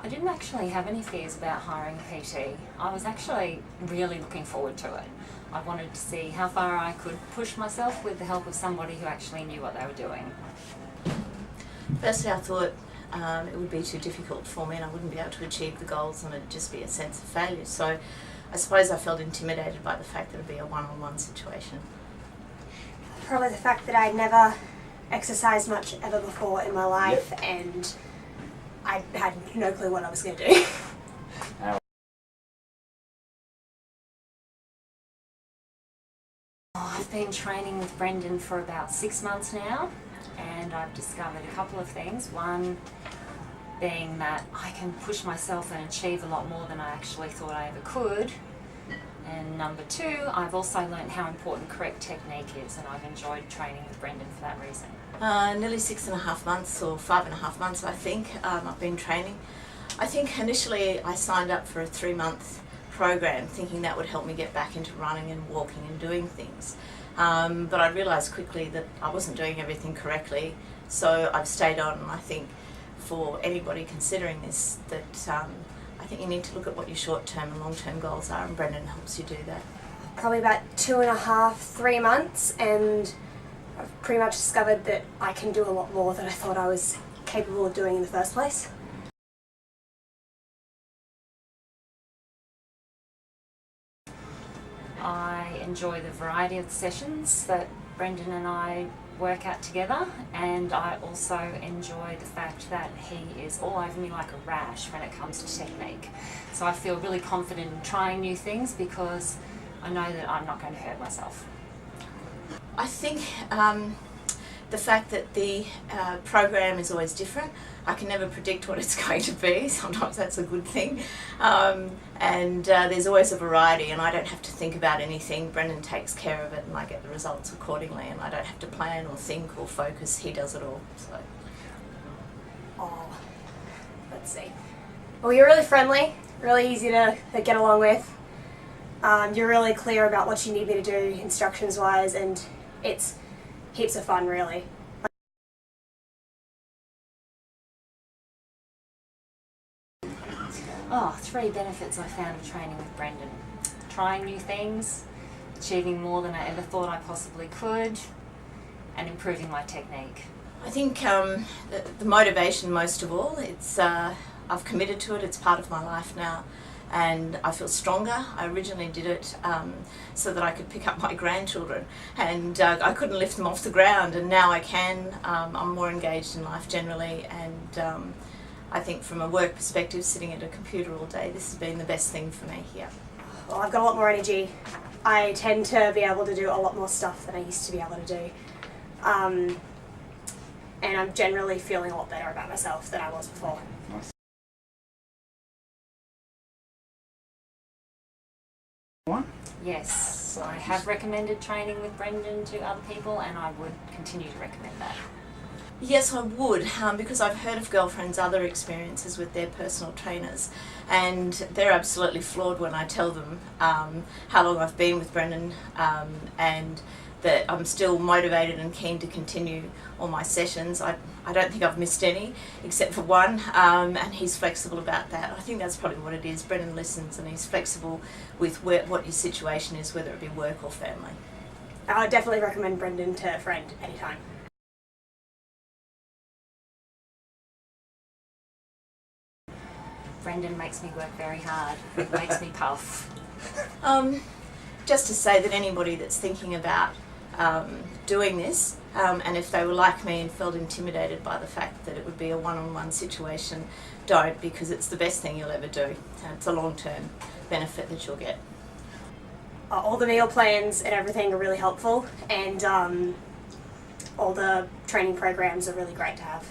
I didn't actually have any fears about hiring a PT. I was actually really looking forward to it. I wanted to see how far I could push myself with the help of somebody who actually knew what they were doing. Firstly, I thought it would be too difficult for me and I wouldn't be able to achieve the goals and it'd just be a sense of failure. So I suppose I felt intimidated by the fact that it would be a one-on-one situation. Probably the fact that I'd never exercised much ever before in my life, and I had no clue what I was going to do. I've been training with Brendon for about 6 months now, and I've discovered a couple of things. One being that I can push myself and achieve a lot more than I actually thought I ever could. And number two, I've also learned how important correct technique is, and I've enjoyed training with Brendon for that reason. Nearly 6.5 months or 5.5 months I think I've been training. I think initially I signed up for a 3-month program thinking that would help me get back into running and walking and doing things. But I realised quickly that I wasn't doing everything correctly, so I've stayed on, and I think for anybody considering this that I think you need to look at what your short-term and long-term goals are, and Brendon helps you do that. Probably about 2.5, 3 months, and I've pretty much discovered that I can do a lot more than I thought I was capable of doing in the first place. I enjoy the variety of the sessions that Brendon and I work at together, and I also enjoy the fact that he is all over me like a rash when it comes to technique. So I feel really confident in trying new things because I know that I'm not going to hurt myself. I think the fact that the program is always different. I can never predict what it's going to be. Sometimes that's a good thing. And there's always a variety, and I don't have to think about anything. Brendon takes care of it and I get the results accordingly, and I don't have to plan or think or focus. He does it all. So. Oh, let's see. Well, you're really friendly, really easy to get along with. You're really clear about what you need me to do instructions wise, and it's heaps of fun really. Oh, 3 benefits I found of training with Brendon. Trying new things, achieving more than I ever thought I possibly could, and improving my technique. I think the motivation most of all, it's I've committed to it, it's part of my life now, and I feel stronger. I originally did it so that I could pick up my grandchildren, and I couldn't lift them off the ground, and now I can. I'm more engaged in life generally, and I think from a work perspective, sitting at a computer all day, this has been the best thing for me here. Well, I've got a lot more energy. I tend to be able to do a lot more stuff than I used to be able to do. And I'm generally feeling a lot better about myself than I was before. Yes, I have recommended training with Brendon to other people, and I would continue to recommend that. Yes, I would, because I've heard of girlfriends' other experiences with their personal trainers, and they're absolutely floored when I tell them how long I've been with Brendon, and that I'm still motivated and keen to continue all my sessions. I don't think I've missed any, except for one, and he's flexible about that. I think that's probably what it is. Brendon listens and he's flexible with what his situation is, whether it be work or family. I would definitely recommend Brendon to a friend anytime. Brendon makes me work very hard. It makes me puff. Just to say that anybody that's thinking about doing this, and if they were like me and felt intimidated by the fact that it would be a one-on-one situation, don't, because it's the best thing you'll ever do. And it's a long-term benefit that you'll get. All the meal plans and everything are really helpful, and all the training programs are really great to have.